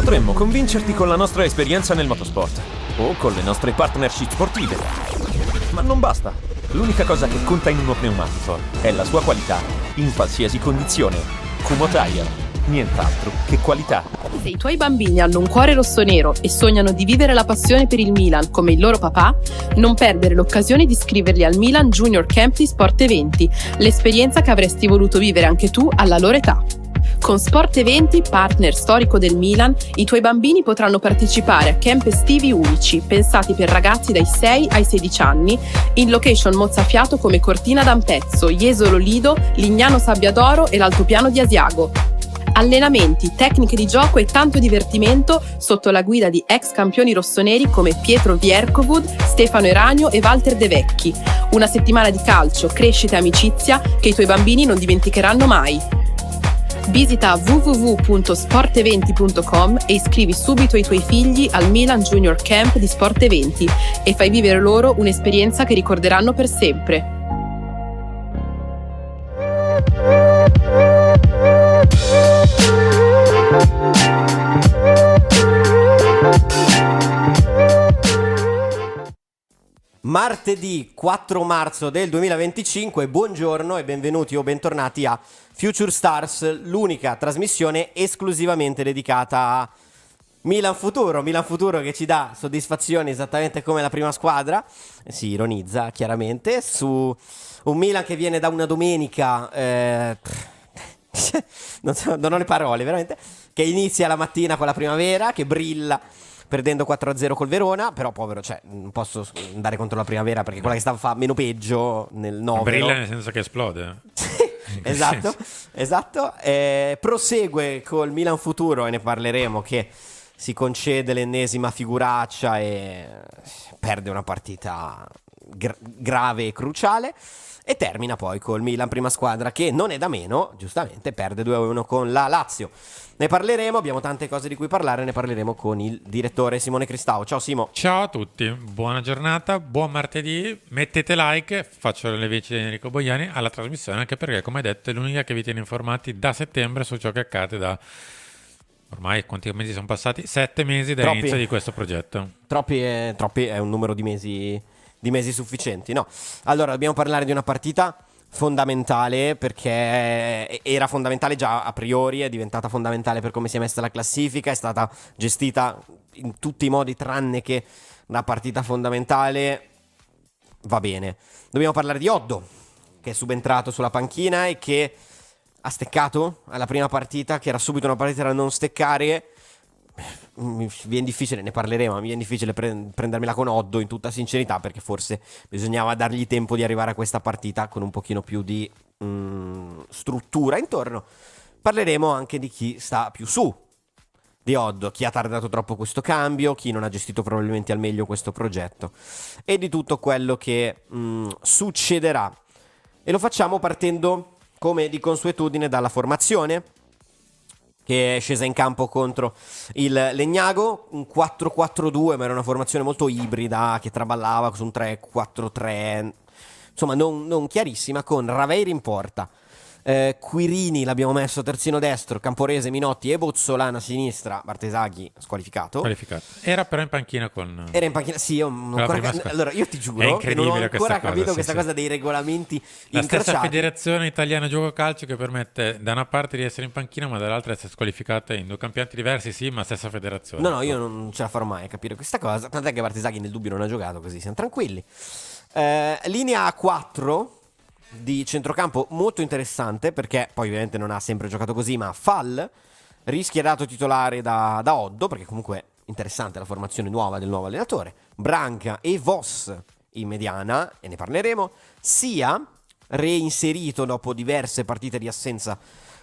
Potremmo convincerti con la nostra esperienza nel motorsport o con le nostre partnership sportive. Ma non basta. L'unica cosa che conta in uno pneumatico è la sua qualità, in qualsiasi condizione. Kumho Tire, nient'altro che qualità. Se i tuoi bambini hanno un cuore rossonero e sognano di vivere la passione per il Milan come il loro papà, non perdere l'occasione di iscriverli al Milan Junior Camp di Sport Eventi, l'esperienza che avresti voluto vivere anche tu alla loro età. Con Sport Eventi, partner storico del Milan, i tuoi bambini potranno partecipare a camp estivi unici, pensati per ragazzi dai 6 ai 16 anni, in location mozzafiato come Cortina d'Ampezzo, Jesolo Lido, Lignano Sabbiadoro e l'Altopiano di Asiago. Allenamenti, tecniche di gioco e tanto divertimento sotto la guida di ex campioni rossoneri come Pietro Vierkovud, Stefano Eranio e Walter De Vecchi. Una settimana di calcio, crescita e amicizia che i tuoi bambini non dimenticheranno mai. Visita www.sporteventi.com e iscrivi subito i tuoi figli al Milan Junior Camp di Sport Eventi e fai vivere loro un'esperienza che ricorderanno per sempre. Martedì 4 marzo del 2025, buongiorno e benvenuti o bentornati a Future Stars, l'unica trasmissione esclusivamente dedicata a Milan Futuro che ci dà soddisfazioni esattamente come la prima squadra, si ironizza chiaramente, su un Milan che viene da una domenica, non ho le parole veramente, che inizia la mattina con la primavera, che brilla perdendo 4-0 col Verona, però povero, cioè non posso andare contro la primavera perché quella che sta fa meno peggio nel 9. Brilla nel senso che esplode. Esatto. Prosegue col Milan Futuro e ne parleremo, che si concede l'ennesima figuraccia e perde una partita grave e cruciale. E termina poi col Milan prima squadra che non è da meno, giustamente perde 2-1 con la Lazio. Ne parleremo, abbiamo tante cose di cui parlare, ne parleremo con il direttore Simone Cristau. Ciao Simo. Ciao a tutti, buona giornata, buon martedì, mettete like, faccio le veci di Enrico Boiani alla trasmissione, anche perché come detto è l'unica che vi tiene informati da settembre su ciò che accade da... Ormai quanti mesi sono passati? 7 mesi dall'inizio di questo progetto. Troppi è un numero di mesi sufficienti, no? Allora, dobbiamo parlare di una partita fondamentale perché era fondamentale già a priori, è diventata fondamentale per come si è messa la classifica, è stata gestita in tutti i modi tranne che una partita fondamentale. Va bene. Dobbiamo parlare di Oddo, che è subentrato sulla panchina e che ha steccato alla prima partita, che era subito una partita da non steccare. Mi viene difficile, ne parleremo, ma mi viene difficile prendermela con Oddo in tutta sincerità, perché forse bisognava dargli tempo di arrivare a questa partita con un pochino più di struttura intorno. Parleremo anche di chi sta più su di Oddo, chi ha tardato troppo questo cambio, chi non ha gestito probabilmente al meglio questo progetto e di tutto quello che succederà. E lo facciamo partendo, come di consuetudine, dalla formazione che è scesa in campo contro il Legnago, un 4-4-2, ma era una formazione molto ibrida che traballava su un 3-4-3, insomma non chiarissima, con Raveiri in porta, Quirini l'abbiamo messo terzino destro, Camporese, Minotti e Bozzolana a sinistra, Bartesaghi squalificato. Era però in panchina con... Era in panchina, sì, allora io ti giuro che non ho ancora capito questa cosa dei regolamenti la incrociati. stessa federazione italiana gioco calcio che permette da una parte di essere in panchina ma dall'altra essere squalificata in due campionati diversi, sì, ma stessa federazione. No, io non ce la farò mai a capire questa cosa, tant'è che Bartesaghi nel dubbio non ha giocato, così siamo tranquilli. Linea 4 di centrocampo molto interessante, perché poi ovviamente non ha sempre giocato così, ma Fall rischierato titolare da Oddo, perché comunque interessante la formazione nuova del nuovo allenatore. Branca e Voss in mediana, e ne parleremo. Sia reinserito dopo diverse partite di assenza,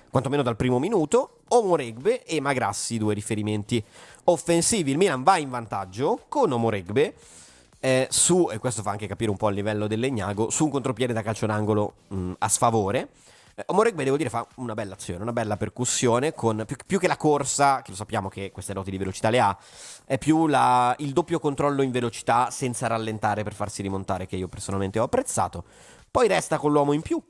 quantomeno dal primo minuto. Omoregbe e Magrassi, due riferimenti offensivi. Il Milan va in vantaggio con Omoregbe e questo fa anche capire un po' il livello del Legnago, su un contropiede da calcio d'angolo a sfavore. Omoregbe, devo dire, fa una bella azione, una bella percussione, con più che la corsa, che lo sappiamo che queste doti di velocità le ha, è più il doppio controllo in velocità senza rallentare per farsi rimontare, che io personalmente ho apprezzato. Poi resta con l'uomo in più,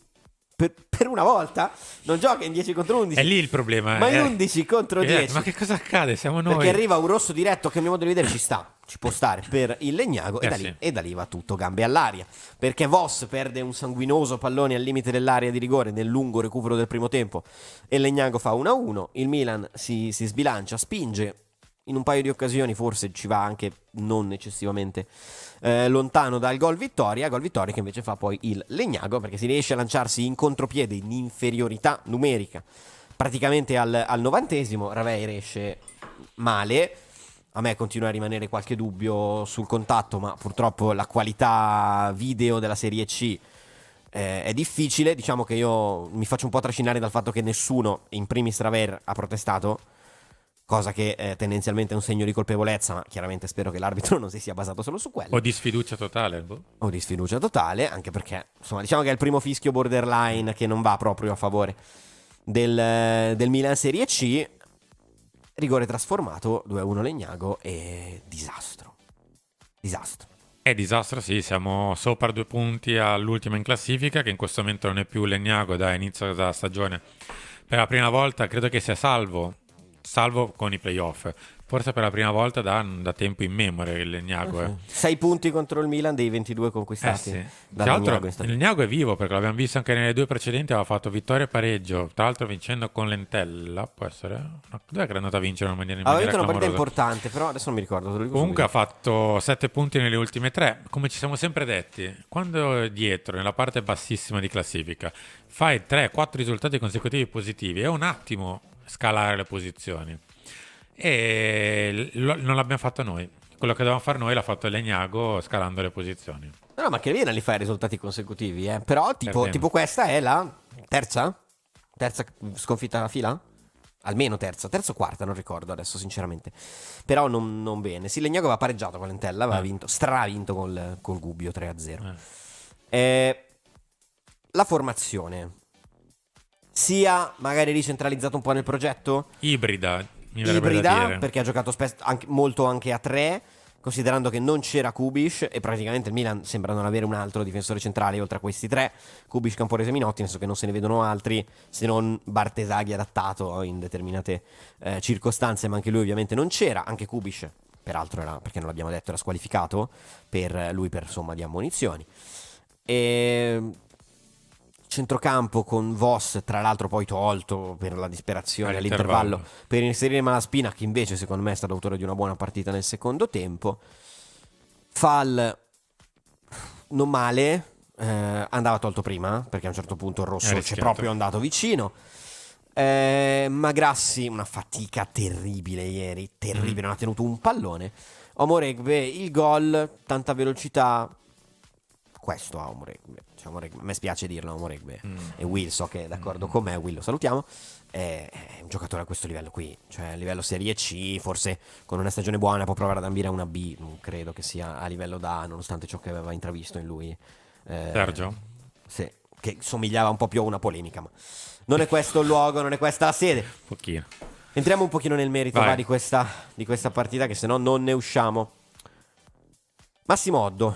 per una volta non gioca in 10 contro 11. È lì il problema. Ma in 11 contro 10. Ma che cosa accade? Siamo noi. Perché arriva un rosso diretto che a mio modo di vedere ci può stare per il Legnago Sì. e da lì va tutto gambe all'aria. Perché Voss perde un sanguinoso pallone al limite dell'area di rigore nel lungo recupero del primo tempo e il Legnago fa 1-1. Il Milan si sbilancia, spinge. In un paio di occasioni forse ci va anche non eccessivamente lontano dal gol vittoria che invece fa poi il Legnago, perché si riesce a lanciarsi in contropiede in inferiorità numerica praticamente al 90esimo. Ravei riesce male, a me continua a rimanere qualche dubbio sul contatto, ma purtroppo la qualità video della Serie C è difficile. Diciamo che io mi faccio un po' trascinare dal fatto che nessuno, in primis Raver, ha protestato, cosa che tendenzialmente è un segno di colpevolezza, ma chiaramente spero che l'arbitro non si sia basato solo su quello. O di sfiducia totale. O di sfiducia totale, anche perché, insomma, diciamo che è il primo fischio borderline che non va proprio a favore del Milan Serie C. Rigore trasformato, 2-1 Legnago e disastro. È disastro, sì, siamo sopra 2 punti all'ultima in classifica, che in questo momento non è più Legnago da inizio della stagione. Per la prima volta credo che sia salvo con i playoff, forse per la prima volta da tempo immemore il Legnago. 6 punti contro il Milan dei 22 conquistati. Sì. Da Tra l'altro Legnago il Legnago è vivo, perché l'abbiamo visto anche nelle 2 precedenti, aveva fatto vittoria e pareggio, tra l'altro vincendo con l'Entella, può essere? Dov'è che è andata a vincere in maniera Aveva vinto una partita clamorosa? importante, però adesso non mi ricordo. Te lo dico Comunque ha subito. fatto 7 punti nelle ultime 3. Come ci siamo sempre detti, quando dietro, nella parte bassissima di classifica, fai 3-4 risultati consecutivi positivi, è un attimo scalare le posizioni. E non l'abbiamo fatto noi. Quello che dovevamo fare noi l'ha fatto il Legnago scalando le posizioni. No, ma che viene li fai risultati consecutivi, eh. Però tipo questa è la terza sconfitta alla fila? Almeno terza o quarta, non ricordo adesso sinceramente. Però non bene. Sì, Legnago aveva pareggiato con l'Entella, aveva vinto, stravinto col Gubbio 3-0. La formazione sia magari ricentralizzato un po' nel progetto, Ibrida, mi verrebbe da dire. perché ha giocato molto anche a 3, considerando che non c'era Kubic e praticamente il Milan sembra non avere un altro difensore centrale oltre a questi 3, Kubic, Camporese, Minotti, nel senso che non se ne vedono altri se non Bartesaghi adattato in determinate circostanze, ma anche lui ovviamente non c'era. Anche Kubic peraltro era, perché non l'abbiamo detto, era squalificato per somma di ammonizioni. E centrocampo con Voss, tra l'altro poi tolto per la disperazione all'intervallo per inserire Malaspina, che invece secondo me è stato autore di una buona partita nel secondo tempo. Fall non male, andava tolto prima perché a un certo punto il rosso c'è proprio andato vicino. Magrassi una fatica terribile ieri, non ha tenuto un pallone. Omoregbe il gol, tanta velocità. Questo a Omoregbe, cioè, a me spiace dirlo, Omoregbe e Will, so che è d'accordo con me, Will lo salutiamo, è un giocatore a questo livello qui, cioè a livello Serie C, forse con una stagione buona può provare ad ambire a una B, non credo che sia a livello da A, nonostante ciò che aveva intravisto in lui Sergio? Sì, che somigliava un po' più a una polemica, ma non è questo il luogo, non è questa la sede. Pochino. Entriamo un pochino nel merito di questa partita, che se no non ne usciamo. Massimo Oddo,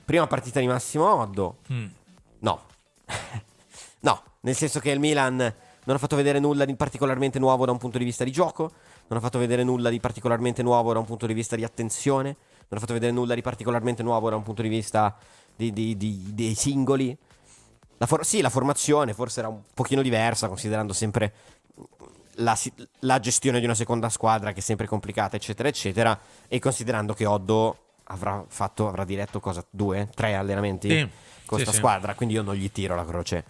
prima partita di Massimo Oddo, no, no, nel senso che il Milan non ha fatto vedere nulla di particolarmente nuovo da un punto di vista di gioco, non ha fatto vedere nulla di particolarmente nuovo da un punto di vista di attenzione, non ha fatto vedere nulla di particolarmente nuovo da un punto di vista dei singoli. La formazione forse era un pochino diversa, considerando sempre la gestione di una seconda squadra che è sempre complicata, eccetera, eccetera, e considerando che Oddo avrà diretto 2-3 allenamenti con questa squadra, quindi io non gli tiro la croce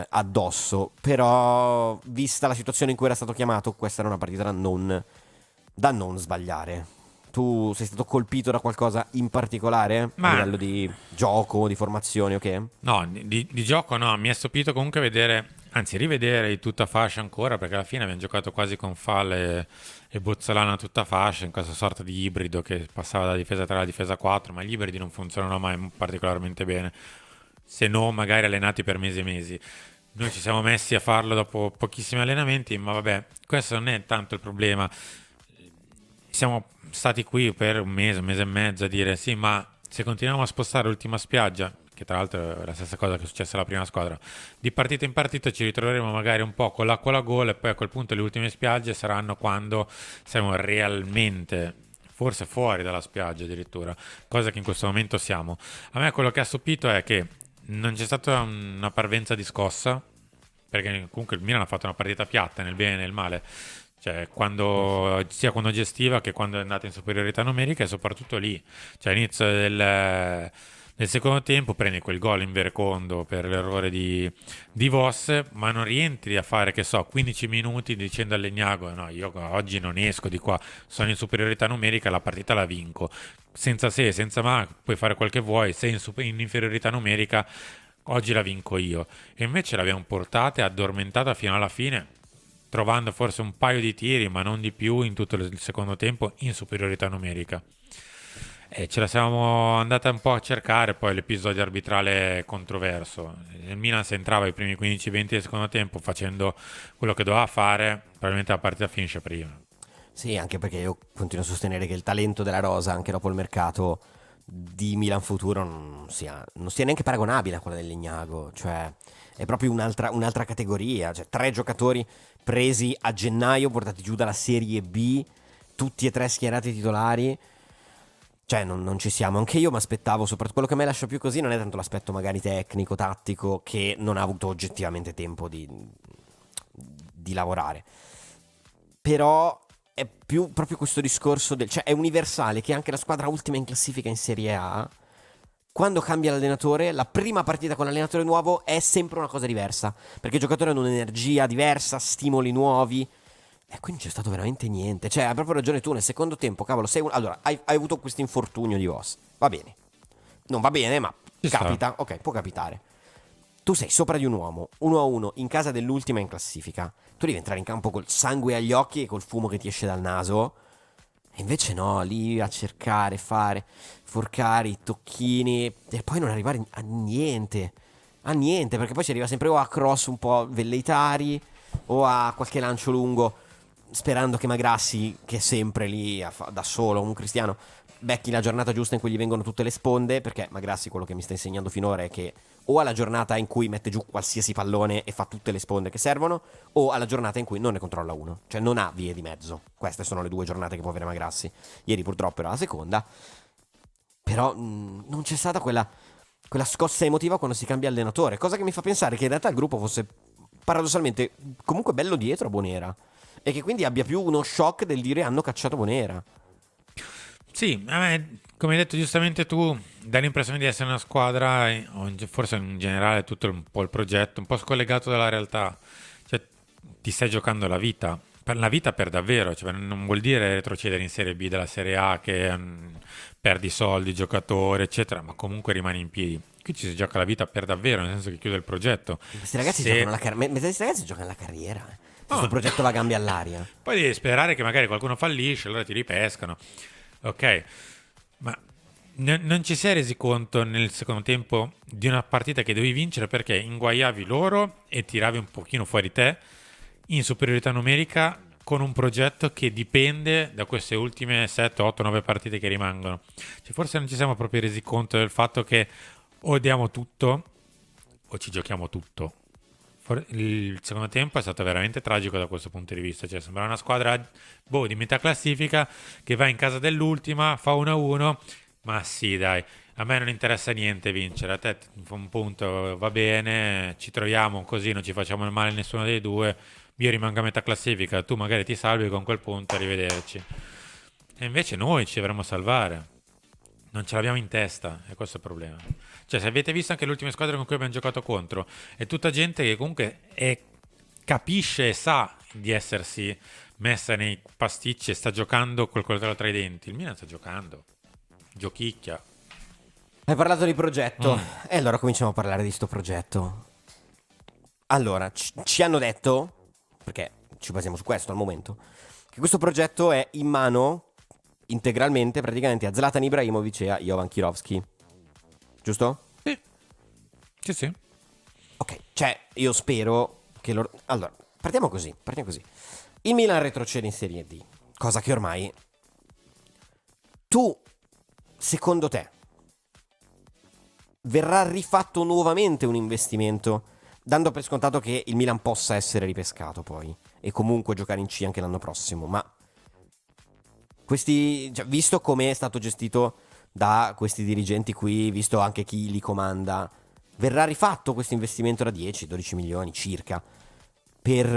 addosso, però vista la situazione in cui era stato chiamato, questa era una partita da non sbagliare. Tu sei stato colpito da qualcosa in particolare a livello di gioco, di formazione, ok? No, di gioco no, mi è stupito comunque rivedere di tutta fascia ancora, perché alla fine abbiamo giocato quasi con Fall e Bozzolana a tutta fascia, in questa sorta di ibrido che passava da difesa 3 alla difesa 4, ma gli ibridi non funzionano mai particolarmente bene, se non magari allenati per mesi e mesi. Noi ci siamo messi a farlo dopo pochissimi allenamenti, ma vabbè, questo non è tanto il problema. Siamo stati qui per un mese e mezzo a dire sì, ma se continuiamo a spostare l'ultima spiaggia, che tra l'altro è la stessa cosa che è successa alla prima squadra, di partita in partita ci ritroveremo magari un po' con l'acqua alla gola e poi a quel punto le ultime spiagge saranno quando siamo realmente forse fuori dalla spiaggia addirittura, cosa che in questo momento siamo. A me quello che ha stupito è che non c'è stata una parvenza di scossa, perché comunque il Milan ha fatto una partita piatta nel bene e nel male, cioè sia quando gestiva che quando è andata in superiorità numerica, e soprattutto lì, cioè all'inizio del secondo tempo prendi quel gol in verecondo per l'errore di Voss, ma non rientri a fare, che so, 15 minuti dicendo all'Egnago no, io oggi non esco di qua, sono in superiorità numerica, la partita la vinco, senza se, senza ma, puoi fare quel che vuoi, sei in inferiorità numerica, oggi la vinco io. E invece l'abbiamo portata e addormentata fino alla fine, trovando forse un paio di tiri, ma non di più in tutto il secondo tempo in superiorità numerica. E ce la siamo andata un po' a cercare poi l'episodio arbitrale controverso. Il Milan se entrava i primi 15-20 del secondo tempo facendo quello che doveva fare, probabilmente la partita finisce prima. Sì, anche perché io continuo a sostenere che il talento della rosa, anche dopo il mercato di Milan Futuro, non sia neanche paragonabile a quella del Legnago. Cioè, è proprio un'altra categoria. Cioè, 3 giocatori presi a gennaio, portati giù dalla Serie B, tutti e 3 schierati titolari. Cioè, non ci siamo. Anche io mi aspettavo, soprattutto quello che a me lascia più così non è tanto l'aspetto magari tecnico, tattico, che non ha avuto oggettivamente tempo di lavorare. Però è più proprio questo discorso cioè è universale che anche la squadra ultima in classifica in Serie A, quando cambia l'allenatore, la prima partita con l'allenatore nuovo è sempre una cosa diversa, perché i giocatori hanno un'energia diversa, stimoli nuovi. E quindi c'è stato veramente niente. Cioè, hai proprio ragione tu, nel secondo tempo, cavolo, allora, hai avuto questo infortunio di Voss. Va bene. Non va bene, ma Ci sta. capita. Ok, può capitare. Tu sei sopra di un uomo, 1-1, in casa dell'ultima in classifica. Tu devi entrare in campo col sangue agli occhi e col fumo che ti esce dal naso. E invece no, lì a cercare, fare, forcare i tocchini e poi non arrivare a niente. A niente, perché poi si arriva sempre o a cross un po' velleitari o a qualche lancio lungo, sperando che Magrassi, che è sempre lì da solo, un cristiano, becchi la giornata giusta in cui gli vengono tutte le sponde, perché Magrassi quello che mi sta insegnando finora è che o ha la giornata in cui mette giù qualsiasi pallone e fa tutte le sponde che servono, o ha la giornata in cui non ne controlla uno, cioè non ha vie di mezzo. Queste sono le 2 giornate che può avere Magrassi. Ieri purtroppo era la seconda, però non c'è stata quella scossa emotiva quando si cambia allenatore, cosa che mi fa pensare che in realtà il gruppo fosse paradossalmente comunque bello dietro a Bonera, e che quindi abbia più uno shock del dire hanno cacciato Bonera. Sì, a me, come hai detto giustamente tu, dà l'impressione di essere una squadra, forse in generale tutto un po' il progetto, un po' scollegato dalla realtà. Cioè, ti stai giocando la vita per davvero, cioè, non vuol dire retrocedere in Serie B della Serie A che perdi soldi, giocatori, eccetera, ma comunque rimani in piedi. Qui ci si gioca la vita per davvero, nel senso che chiude il progetto. Questi ragazzi giocano la carriera. Metà di questi ragazzi giocano la carriera. Questo Oh. progetto va a gambe all'aria. Poi devi sperare che magari qualcuno fallisce, allora ti ripescano. Ok, ma non ci sei resi conto nel secondo tempo di una partita che dovevi vincere perché inguaiavi loro e tiravi un pochino fuori te in superiorità numerica con un progetto che dipende da queste ultime 7, 8, 9 partite che rimangono. Cioè, forse non ci siamo proprio resi conto del fatto che o diamo tutto o ci giochiamo tutto. Il secondo tempo è stato veramente tragico da questo punto di vista, cioè sembra una squadra di metà classifica che va in casa dell'ultima, fa 1-1, ma sì dai, a me non interessa niente vincere, a te un punto va bene, ci troviamo così, non ci facciamo male a nessuno dei due, io rimango a metà classifica, tu magari ti salvi con quel punto, arrivederci. E invece noi ci dovremmo salvare, non ce l'abbiamo in testa, e questo è il problema. Cioè, se avete visto anche le ultime squadre con cui abbiamo giocato contro, è tutta gente che comunque capisce e sa di essersi messa nei pasticci e sta giocando col coltello tra i denti. Il Milan sta giocando, giochicchia. Hai parlato di progetto, e allora cominciamo a parlare di sto progetto. Allora, ci hanno detto, perché ci basiamo su questo al momento, che questo progetto è in mano integralmente praticamente a Zlatan Ibrahimovic e a Jovan Kirovski. Giusto? Sì. Sì, sì. Ok, cioè io spero che loro... Allora, partiamo così. Il Milan retrocede in Serie D, cosa che ormai... Tu, secondo te, verrà rifatto nuovamente un investimento, dando per scontato che il Milan possa essere ripescato poi e comunque giocare in C anche l'anno prossimo, ma visto come è stato gestito da questi dirigenti qui, visto anche chi li comanda, verrà rifatto questo investimento da 10-12 milioni circa per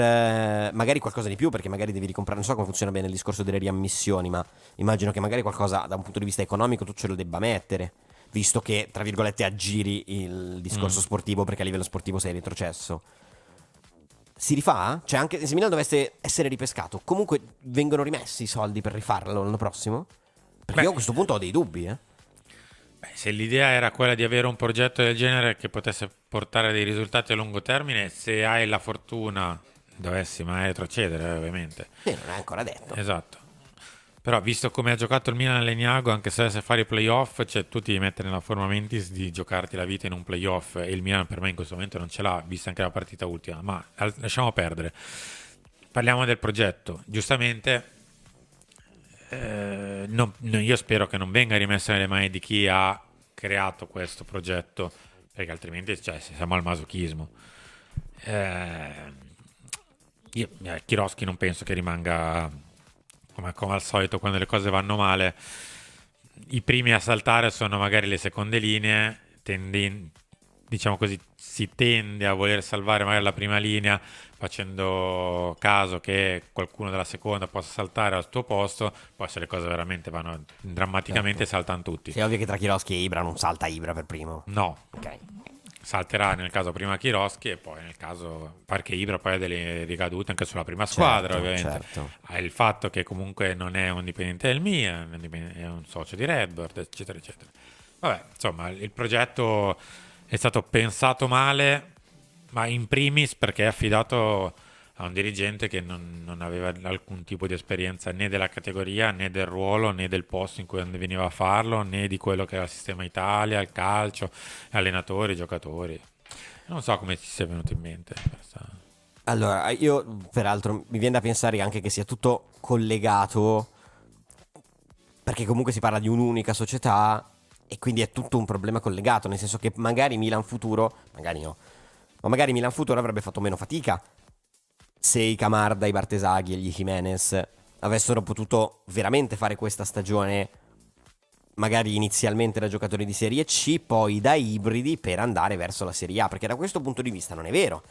magari qualcosa di più, perché magari devi ricomprare, non so come funziona bene il discorso delle riammissioni, ma immagino che magari qualcosa da un punto di vista economico tu ce lo debba mettere, visto che tra virgolette aggiri il discorso sportivo, perché a livello sportivo sei retrocesso. Si rifà? Cioè anche se Milan dovesse essere ripescato, comunque vengono rimessi i soldi per rifarlo l'anno prossimo? Perché io a questo punto ho dei dubbi, Se l'idea era quella di avere un progetto del genere che potesse portare dei risultati a lungo termine, se hai la fortuna, dovessi mai retrocedere, ovviamente. Non è ancora detto. Esatto. Però visto come ha giocato il Milan a Legnago, anche se dovesse fare i playoff, cioè tu ti devi mettere nella forma mentis di giocarti la vita in un playoff, e il Milan per me in questo momento non ce l'ha, vista anche la partita ultima, ma lasciamo perdere. Parliamo del progetto. Giustamente io spero che non venga rimesso nelle mani di chi ha creato questo progetto, perché altrimenti siamo al masochismo. Kiroschi non penso che rimanga come al solito quando le cose vanno male. I primi a saltare sono magari le seconde linee, diciamo così, si tende a voler salvare magari la prima linea facendo caso che qualcuno della seconda possa saltare al tuo posto, poi se le cose veramente vanno drammaticamente saltano tutti. Sì, è ovvio che tra Kiroschi e Ibra non salta Ibra per primo. No. Ok. Salterà nel caso prima Kiroschi e poi nel caso perché Ibra poi ha delle ricadute anche sulla prima squadra, ovviamente. Certo. Ha il fatto che comunque non è un dipendente del Milan, è un socio di Redbird, eccetera eccetera. Vabbè, insomma, il progetto è stato pensato male, ma in primis perché è affidato a un dirigente che non aveva alcun tipo di esperienza né della categoria, né del ruolo, né del posto in cui veniva a farlo, né di quello che era il sistema Italia, il calcio, allenatori, giocatori. Non so come ci sia venuto in mente questa. Allora, io peraltro mi viene da pensare anche che sia tutto collegato, perché comunque si parla di un'unica società e quindi è tutto un problema collegato, nel senso che magari Milan Futuro, magari no, ma magari Milan Futuro avrebbe fatto meno fatica se i Camarda, i Bartesaghi e gli Jimenez avessero potuto veramente fare questa stagione magari inizialmente da giocatori di Serie C, poi da ibridi per andare verso la Serie A, perché da questo punto di vista non è vero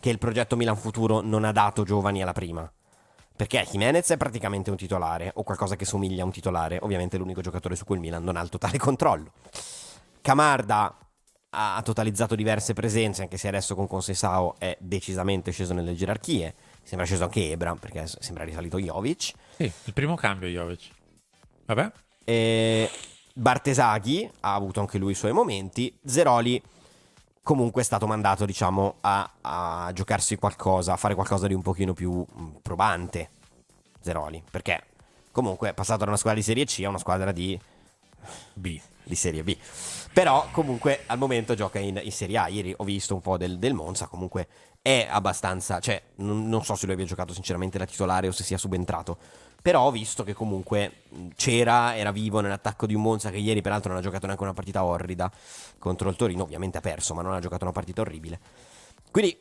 che il progetto Milan Futuro non ha dato giovani alla prima, perché Jimenez è praticamente un titolare o qualcosa che somiglia a un titolare, ovviamente è l'unico giocatore su cui il Milan non ha il totale controllo. Camarda ha totalizzato diverse presenze, anche se adesso con Conceição è decisamente sceso nelle gerarchie. Sembra sceso anche Ebra, perché sembra risalito Jovic. Sì, il primo cambio Jovic. Vabbè. Bartesaghi ha avuto anche lui i suoi momenti. Zeroli comunque è stato mandato, diciamo, a giocarsi qualcosa, a fare qualcosa di un pochino più probante. Zeroli, perché comunque è passato da una squadra di Serie C a una squadra di B. Di Serie B. Però comunque al momento gioca in Serie A. Ieri ho visto un po' del Monza, comunque è abbastanza, cioè non so se lui abbia giocato sinceramente da titolare o se sia subentrato, però ho visto che comunque era vivo nell'attacco di un Monza che ieri peraltro non ha giocato neanche una partita orrida contro il Torino, ovviamente ha perso, ma non ha giocato una partita orribile. Quindi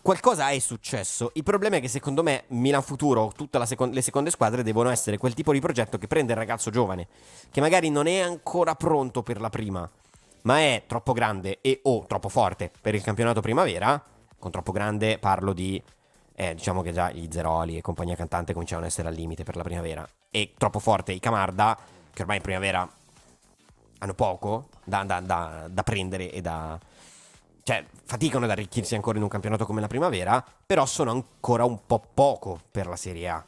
qualcosa è successo. Il problema è che secondo me Milan Futuro, tutte le seconde squadre devono essere quel tipo di progetto che prende il ragazzo giovane, che magari non è ancora pronto per la prima, ma è troppo grande o troppo forte per il campionato primavera. Con troppo grande parlo di diciamo che già gli Zeroli e compagnia cantante cominciavano ad essere al limite per la primavera, e troppo forte i Camarda, che ormai in primavera hanno poco da prendere e cioè faticano ad arricchirsi ancora in un campionato come la primavera, però sono ancora un po' poco per la Serie A.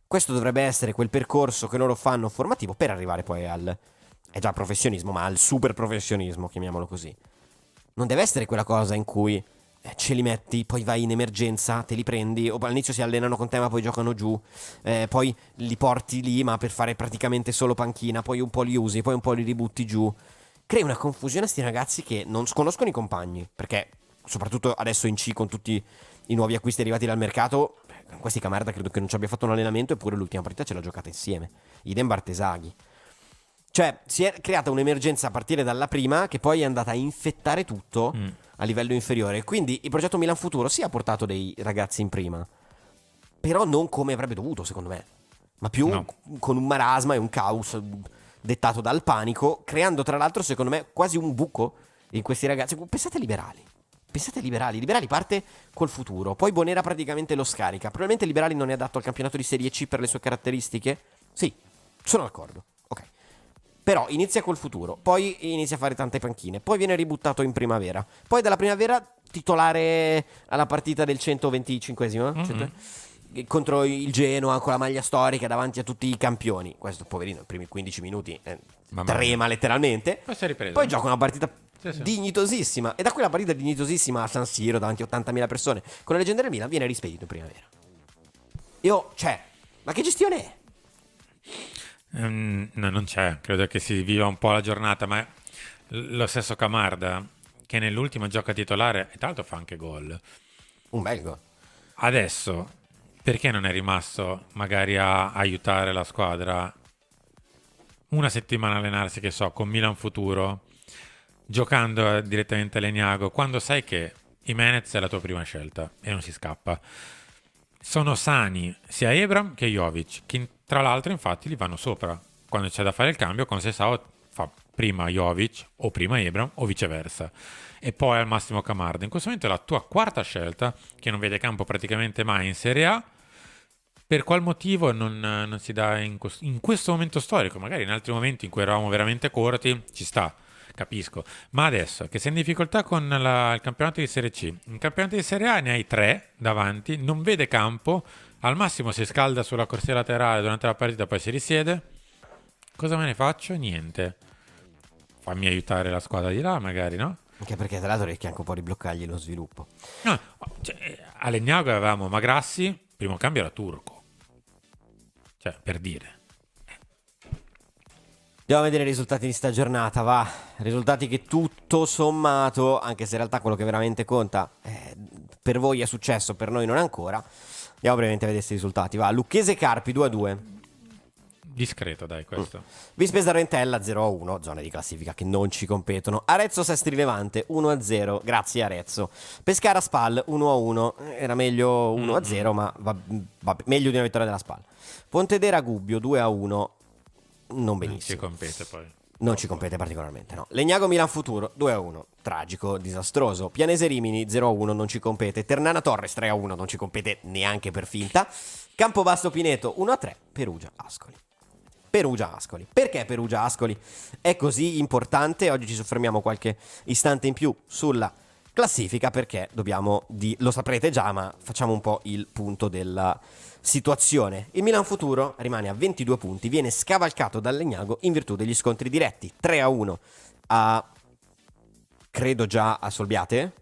Questo dovrebbe essere quel percorso che loro fanno formativo per arrivare poi è già professionismo, ma al super professionismo, chiamiamolo così. Non deve essere quella cosa in cui ce li metti, poi vai in emergenza, te li prendi, o all'inizio si allenano con te ma poi giocano giù, poi li porti lì ma per fare praticamente solo panchina, poi un po' li usi, poi un po' li ributti giù. Crea una confusione a sti ragazzi che non conoscono i compagni, perché soprattutto adesso in C con tutti i nuovi acquisti arrivati dal mercato, questi Camarda credo che non ci abbia fatto un allenamento, eppure l'ultima partita ce l'ha giocata insieme. Idem Bartesaghi. Cioè, si è creata un'emergenza a partire dalla prima che poi è andata a infettare tutto a livello inferiore. Quindi il progetto Milan Futuro sì ha portato dei ragazzi in prima, però non come avrebbe dovuto, secondo me. Ma più con un marasma e un caos dettato dal panico, creando tra l'altro, secondo me, quasi un buco in questi ragazzi. Pensate ai Liberali. Liberali parte col Futuro, poi Bonera praticamente lo scarica. Probabilmente Liberali non è adatto al campionato di Serie C per le sue caratteristiche. Sì, sono d'accordo. Ok. Però inizia col Futuro, poi inizia a fare tante panchine, poi viene ributtato in primavera, poi dalla primavera titolare alla partita del 125esimo contro il Genoa con la maglia storica davanti a tutti i campioni. Questo poverino, i primi 15 minuti trema letteralmente. Poi si è ripreso. Poi gioca una partita Sì. dignitosissima, e da quella partita dignitosissima a San Siro davanti a 80.000 persone con la legge del Milan viene rispedito in primavera. Ma che gestione è? No, non c'è, credo che si viva un po' la giornata, ma lo stesso Camarda, che nell'ultima gioca titolare e tra l'altro fa anche gol. Un bel gol. Adesso, perché non è rimasto magari a aiutare la squadra una settimana a allenarsi, che so, con Milan Futuro, giocando direttamente a Legnago, quando sai che Jimenez è la tua prima scelta e non si scappa? Sono sani sia Ebram che Jovic, che tra l'altro infatti li vanno sopra. Quando c'è da fare il cambio, con Sessao fa prima Jovic o prima Ebram o viceversa. E poi al massimo Camarda. In questo momento è la tua quarta scelta, che non vede campo praticamente mai in Serie A. Per qual motivo non si dà in questo momento storico? Magari in altri momenti in cui eravamo veramente corti, ci sta. Capisco, ma adesso che sei in difficoltà con il campionato di Serie C, in campionato di Serie A ne hai 3 davanti, non vede campo, al massimo si scalda sulla corsia laterale durante la partita, poi si risiede. Cosa me ne faccio? Niente. Fammi aiutare la squadra di là, magari, no? Anche perché tra l'altro rischi anche un po' di bloccargli lo sviluppo. No, cioè, a Legnago avevamo Magrassi, primo cambio era Turco. Cioè, per dire. Andiamo a vedere i risultati di sta giornata, va. Risultati che tutto sommato, anche se in realtà quello che veramente conta per voi è successo, per noi non ancora. Andiamo brevemente a vedere questi risultati, va. Lucchese Carpi 2-2. Discreto, dai, questo. Vispesa Rentella 0-1, zone di classifica che non ci competono. Arezzo Sestri Levante 1-0, grazie Arezzo. Pescara Spal 1-1, era meglio 1-0, ma meglio di una vittoria della Spal. Pontedera Gubbio 2-1. Non benissimo. Non ci compete poi. Non ci compete particolarmente, no. Legnago Milan Futuro 2-1, tragico, disastroso. Pianese Rimini 0-1, non ci compete. Ternana Torres 3-1, non ci compete neanche per finta. Campobasso Pineto 1-3, Perugia Ascoli. Perché Perugia Ascoli è così importante? Oggi ci soffermiamo qualche istante in più sulla classifica, perché lo saprete già, ma facciamo un po' il punto della situazione. Il Milan Futuro rimane a 22 punti, viene scavalcato dal Legnago in virtù degli scontri diretti. 3-1 credo già a Solbiate,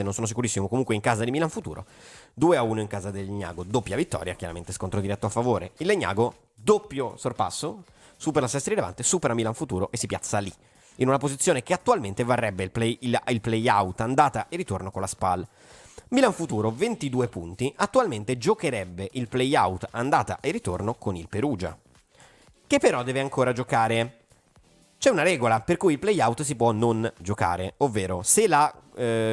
non sono sicurissimo, comunque in casa di Milan Futuro. 2-1 in casa del Legnago, doppia vittoria, chiaramente scontro diretto a favore. Il Legnago, doppio sorpasso, supera Sestri Levante, supera Milan Futuro e si piazza lì, in una posizione che attualmente varrebbe il play-out andata e ritorno con la SPAL. Milan Futuro 22 punti, attualmente giocherebbe il play-out andata e ritorno con il Perugia, che però deve ancora giocare. C'è una regola per cui il play-out si può non giocare, ovvero se la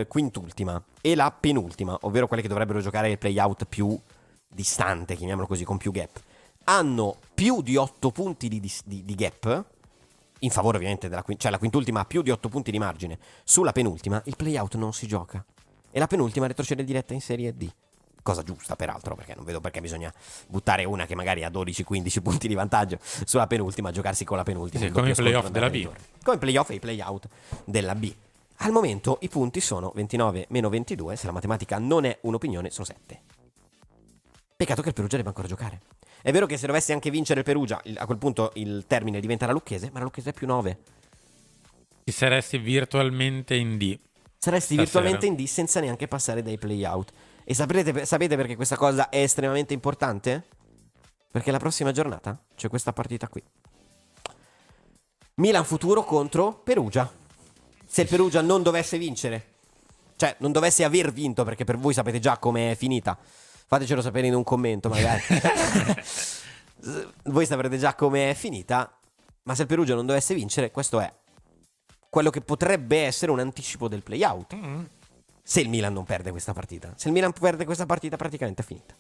quintultima e la penultima, ovvero quelle che dovrebbero giocare il play-out più distante, chiamiamolo così, con più gap, hanno più di 8 punti di gap, in favore ovviamente cioè la quintultima ha più di 8 punti di margine sulla penultima, il play-out non si gioca e la penultima retrocede diretta in Serie D. Cosa giusta peraltro, perché non vedo perché bisogna buttare una che magari ha 12-15 punti di vantaggio sulla penultima, giocarsi con la penultima. Sì, come i playoff della B. Come i playoff e i playout della B. Al momento i punti sono 29 meno 22, se la matematica non è un'opinione sono 7. Peccato che il Perugia debba ancora giocare. È vero che se dovesse anche vincere il Perugia, a quel punto il termine diventa la Lucchese, ma la Lucchese è più 9. Ti saresti virtualmente in D. Saresti virtualmente in D senza neanche passare dai playout. E sapete perché questa cosa è estremamente importante? Perché la prossima giornata c'è questa partita qui. Milan Futuro contro Perugia. Se il Perugia non dovesse vincere, cioè non dovesse aver vinto, perché per voi sapete già com'è finita, fatecelo sapere in un commento magari. Voi saprete già com'è finita. Ma se il Perugia non dovesse vincere, questo è quello che potrebbe essere un anticipo del play-out. Se il Milan non perde questa partita. Se il Milan perde questa partita, praticamente è finita.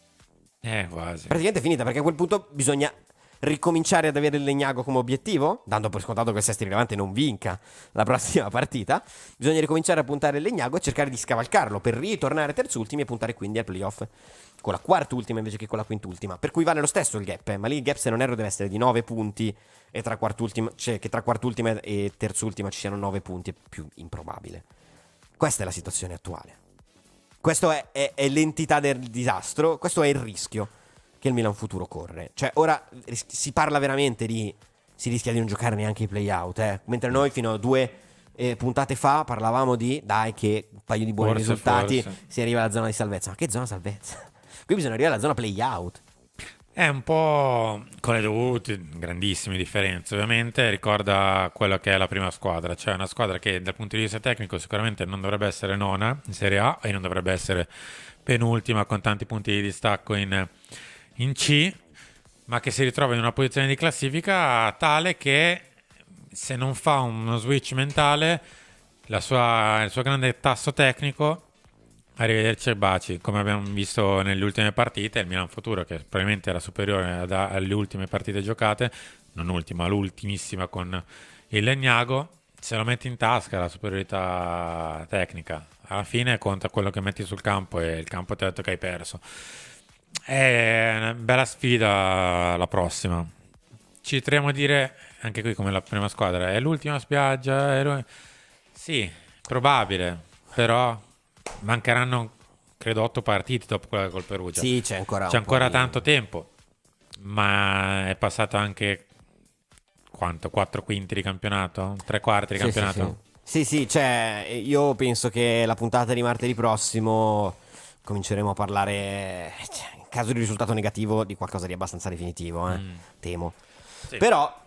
Quasi. Praticamente è finita, perché a quel punto bisogna ricominciare ad avere il Legnago come obiettivo, dando per scontato che Sestri Levante non vinca la prossima partita. Bisogna ricominciare a puntare il Legnago e cercare di scavalcarlo per ritornare terzultimi e puntare quindi al playoff con la quart'ultima invece che con la quint'ultima. Per cui vale lo stesso il gap, ma lì il gap, se non erro, deve essere di 9 punti, e tra quart'ultima, cioè che tra quart'ultima e terzultima ci siano 9 punti è più improbabile. Questa è la situazione attuale. Questa è l'entità del disastro, questo è il rischio che il Milan futuro corre. Cioè ora si parla veramente si rischia di non giocare neanche i play-out, mentre noi fino a 2 puntate fa parlavamo di dai che un paio di buoni risultati si arriva alla zona di salvezza. Ma che zona salvezza? Qui bisogna arrivare alla zona play-out. È un po' con le dovute grandissime differenze, ovviamente. Ricorda quello che è la prima squadra, cioè una squadra che dal punto di vista tecnico sicuramente non dovrebbe essere nona in Serie A e non dovrebbe essere penultima con tanti punti di distacco in C, ma che si ritrova in una posizione di classifica tale che, se non fa uno switch mentale, il suo grande tasso tecnico, arrivederci e baci, come abbiamo visto nelle ultime partite. Il Milan futuro, che probabilmente era superiore alle ultime partite giocate, non ultima, l'ultimissima con il Legnago, se lo metti in tasca la superiorità tecnica, alla fine conta quello che metti sul campo, e il campo ti ha detto che hai perso. È una bella sfida la prossima. Ci troviamo a dire anche qui, come la prima squadra, è l'ultima spiaggia, sì, probabile, però mancheranno credo 8 partite dopo quella col Perugia. Sì, c'è ancora tanto tempo, ma è passato anche quanto? 4 quinti di campionato? 3 quarti di campionato? Sì, cioè io penso che la puntata di martedì prossimo cominceremo a parlare, in caso di risultato negativo, di qualcosa di abbastanza definitivo, temo. Sì. Però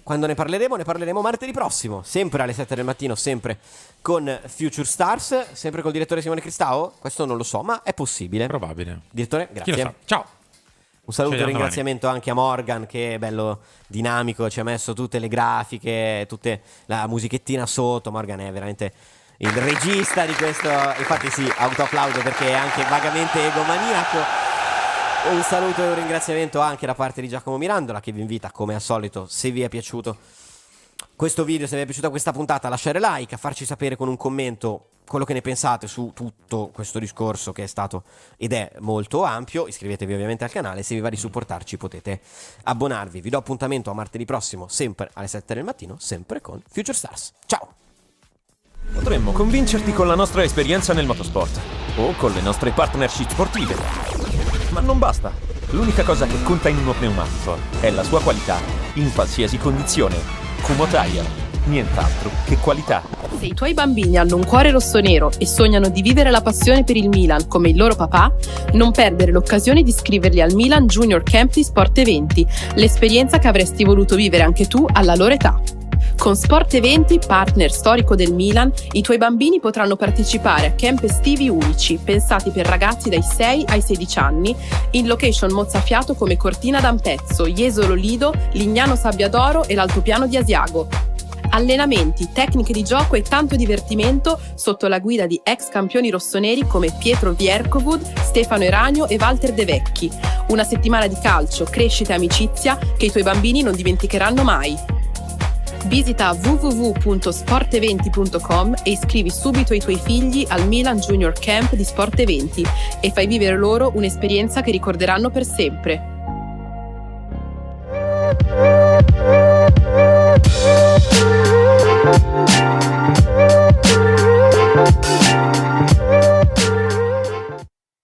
quando ne parleremo martedì prossimo, sempre alle 7 del mattino, sempre con Future Stars, sempre col direttore Simone Cristao. Questo non lo so, ma è possibile. Probabile. Direttore, Chi lo grazie. sa? Ciao. Un saluto e un ringraziamento anche a Morgan, che è bello dinamico, ci ha messo tutte le grafiche, la musichettina sotto. Morgan è veramente il regista di questo, infatti sì, autoapplaudo perché è anche vagamente egomaniaco. Un saluto e un ringraziamento anche da parte di Giacomo Mirandola, che vi invita, come al solito, se vi è piaciuto questo video, se vi è piaciuta questa puntata, a lasciare like, a farci sapere con un commento quello che ne pensate su tutto questo discorso, che è stato ed è molto ampio. Iscrivetevi ovviamente al canale, se vi va di supportarci potete abbonarvi. Vi do appuntamento a martedì prossimo, sempre alle 7 del mattino, sempre con Future Stars. Ciao! Potremmo convincerti con la nostra esperienza nel motorsport o con le nostre partnership sportive. Ma non basta. L'unica cosa che conta in uno pneumatico è la sua qualità, in qualsiasi condizione. Kumho Tire. Nient'altro che qualità. Se i tuoi bambini hanno un cuore rossonero e sognano di vivere la passione per il Milan come il loro papà, non perdere l'occasione di iscriverli al Milan Junior Camp di Sport Eventi, l'esperienza che avresti voluto vivere anche tu alla loro età. Con Sport Eventi, partner storico del Milan, i tuoi bambini potranno partecipare a camp estivi unici, pensati per ragazzi dai 6 ai 16 anni, in location mozzafiato come Cortina d'Ampezzo, Jesolo Lido, Lignano Sabbiadoro e l'altopiano di Asiago. Allenamenti, tecniche di gioco e tanto divertimento sotto la guida di ex campioni rossoneri come Pietro Vierkovud, Stefano Eranio e Walter De Vecchi. Una settimana di calcio, crescita e amicizia che i tuoi bambini non dimenticheranno mai. Visita www.sporteventi.com e iscrivi subito i tuoi figli al Milan Junior Camp di Sport Eventi e fai vivere loro un'esperienza che ricorderanno per sempre.